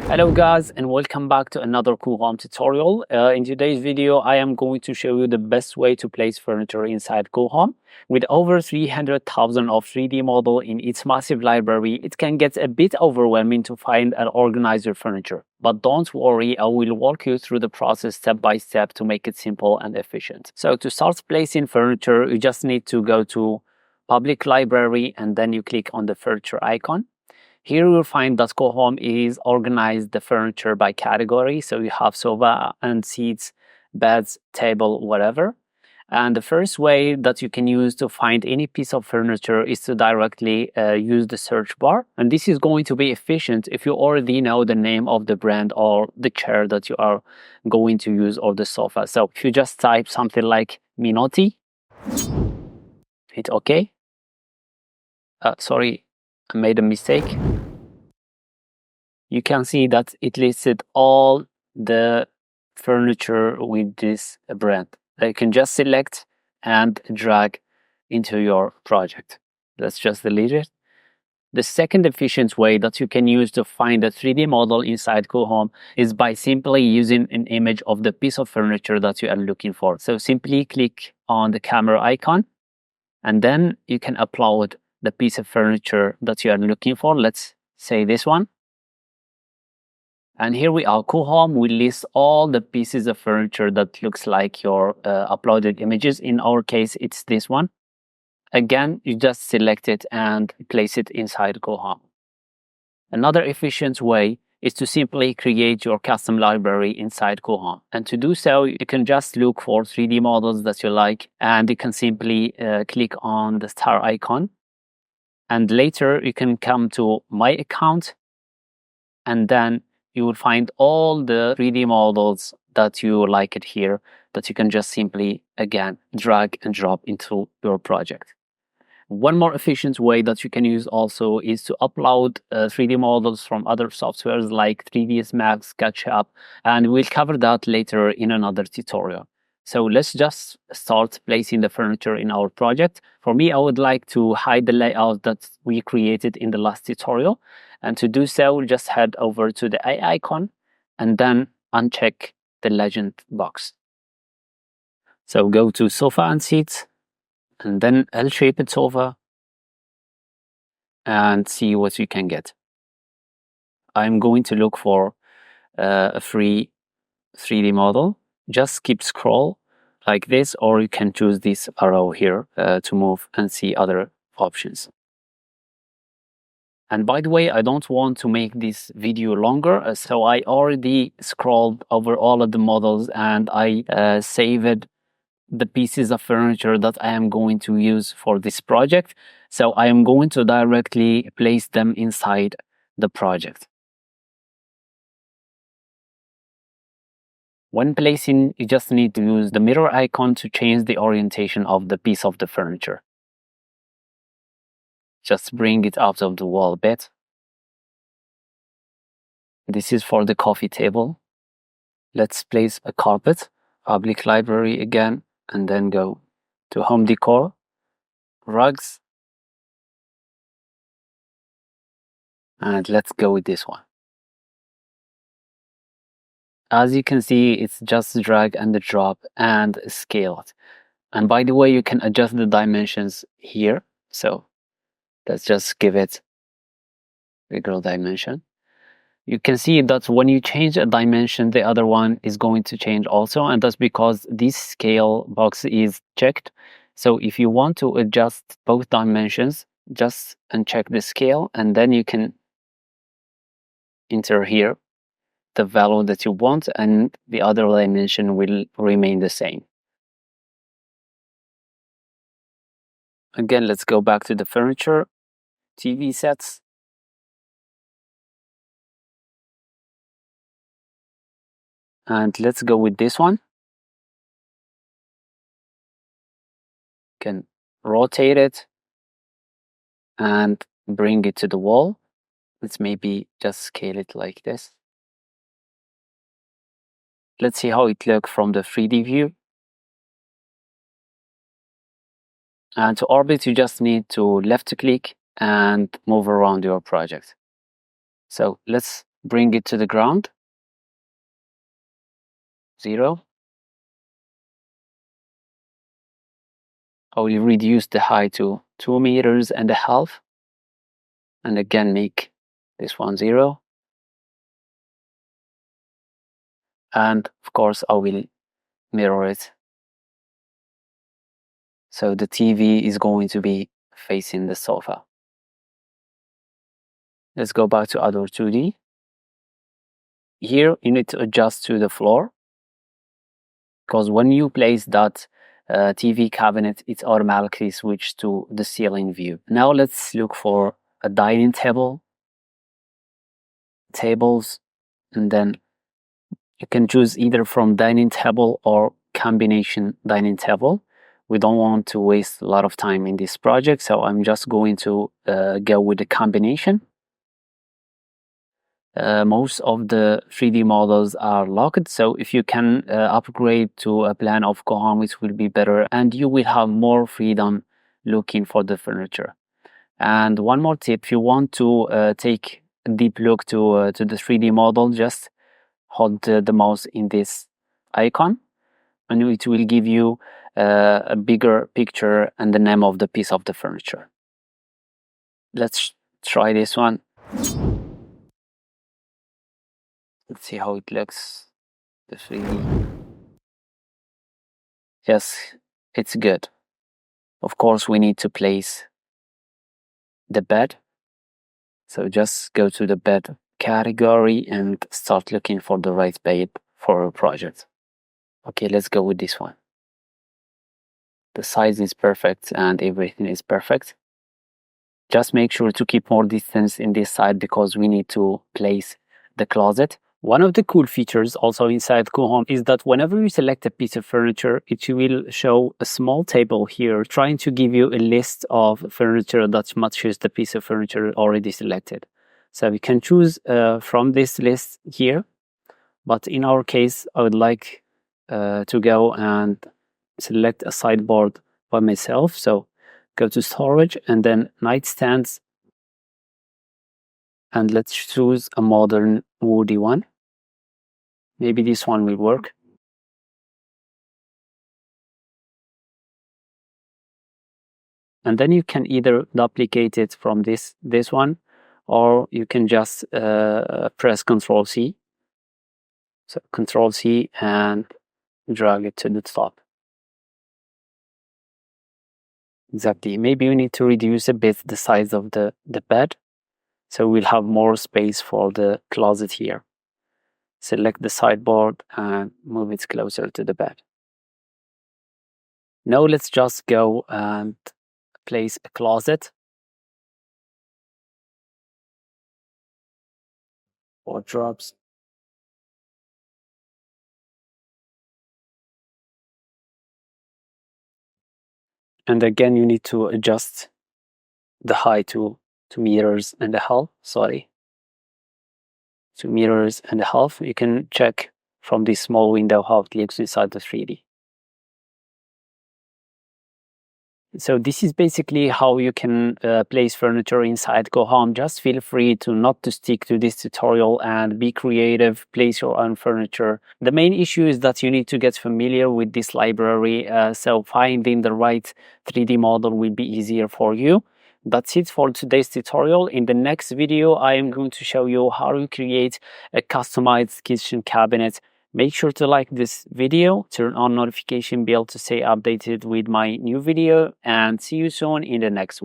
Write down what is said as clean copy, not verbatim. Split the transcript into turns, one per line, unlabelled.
Hello guys, and welcome back to another Coohom tutorial. In today's video, I am going to show you the best way to place furniture inside Coohom. With over 300,000 of 3D model in its massive library, it can get a bit overwhelming to find and organize your furniture. But don't worry, I will walk you through the process step by step to make it simple and efficient. So to start placing furniture, you just need to go to Public Library and then you click on the furniture icon. Here you'll find that Coohom is organized the furniture by category. So you have sofa and seats, beds, table, whatever. And the first way that you can use to find any piece of furniture is to directly use the search bar. And this is going to be efficient if you already know the name of the brand or the chair that you are going to use or the sofa. So if you just type something like Minotti, hit OK. Sorry, I made a mistake. You can see that it listed all the furniture with this brand. You can just select and drag into your project. Let's just delete it. The second efficient way that you can use to find a 3D model inside Coohom is by simply using an image of the piece of furniture that you are looking for. So simply click on the camera icon and then you can upload the piece of furniture that you are looking for. Let's say this one. And here we are. Coohom will list all the pieces of furniture that looks like your uploaded images. In our case, it's this one. Again, you just select it and place it inside Coohom. Another efficient way is to simply create your custom library inside Coohom. And to do so, you can just look for 3D models that you like, and you can simply click on the star icon. And later, you can come to My Account, and then you will find all the 3D models that you like it here that you can just simply, again, drag and drop into your project. One more efficient way that you can use also is to upload 3D models from other softwares like 3ds Max, SketchUp, and we'll cover that later in another tutorial. So let's just start placing the furniture in our project. For me, I would like to hide the layout that we created in the last tutorial. And to do so, we'll just head over to the eye icon and then uncheck the legend box. So go to sofa and seats and then L-shaped sofa and see what you can get. I'm going to look for a free 3D model. Just keep scroll like this, or you can choose this arrow here to move and see other options. And by the way, I don't want to make this video longer, so I already scrolled over all of the models and I saved the pieces of furniture that I am going to use for this project. So I am going to directly place them inside the project. When placing, you just need to use the mirror icon to change the orientation of the piece of the furniture. Just bring it out of the wall a bit. This is for the coffee table. Let's place a carpet, Public Library again, and then go to Home Decor, Rugs, and let's go with this one. As you can see, it's just drag and drop and scale it. And by the way, you can adjust the dimensions here. So let's just give it bigger dimension. You can see that when you change a dimension, the other one is going to change also. And that's because this scale box is checked. So if you want to adjust both dimensions, just uncheck the scale and then you can enter here the value that you want and the other dimension will remain the same. Again, let's go back to the furniture, TV sets. And let's go with this one. Can rotate it and bring it to the wall. Let's maybe just scale it like this. Let's see how it looks from the 3D view. And to orbit, you just need to left click and move around your project. So let's bring it to the ground. 0. I will reduce the height to 2.5 meters, and again make this one 0. And of course I will mirror it, so the TV is going to be facing the sofa. Let's go back to Adobe 2D. Here you need to adjust to the floor, because when you place that TV cabinet, it automatically switches to the ceiling view. Now let's look for a dining table, tables, and then you can choose either from dining table or combination dining table. We don't want to waste a lot of time in this project, so I'm just going to go with the combination. Most of the 3D models are locked, so if you can upgrade to a plan of Coohom, it will be better, and you will have more freedom looking for the furniture. And one more tip: if you want to take a deep look to the 3D model, just hold the mouse in this icon, and it will give you a bigger picture and the name of the piece of the furniture. Let's try this one. Let's see how it looks. The 3D. Yes, it's good. Of course, we need to place the bed. So just go to the bed category and start looking for the right bed for a project. Okay, let's go with this one. The size is perfect and everything is perfect. Just make sure to keep more distance in this side because we need to place the closet. One of the cool features also inside Coohom is that whenever you select a piece of furniture, it will show a small table here trying to give you a list of furniture that matches the piece of furniture already selected. So you can choose from this list here, but in our case, I would like to go and select a sideboard by myself. So go to storage and then nightstands, and let's choose a modern woody one. Maybe this one will work. And then you can either duplicate it from this one, or you can just press Ctrl C. So Ctrl C and drag it to the top. Exactly. Maybe you need to reduce a bit the size of the bed, so we'll have more space for the closet here. Select the sideboard and move it closer to the bed. Now let's just go and place a closet, wardrobes, and again you need to adjust the height to 2.5 meters. Sorry, 2.5 meters. You can check from this small window how it looks inside the 3D. So this is basically how you can place furniture inside Coohom. Just feel free to not to stick to this tutorial and be creative, place your own furniture. The main issue is that you need to get familiar with this library, so finding the right 3D model will be easier for you. That's it for today's tutorial. In the next video, I am going to show you how to create a customized kitchen cabinet. Make sure to like this video, turn on notification bell to stay updated with my new video, and see you soon in the next one.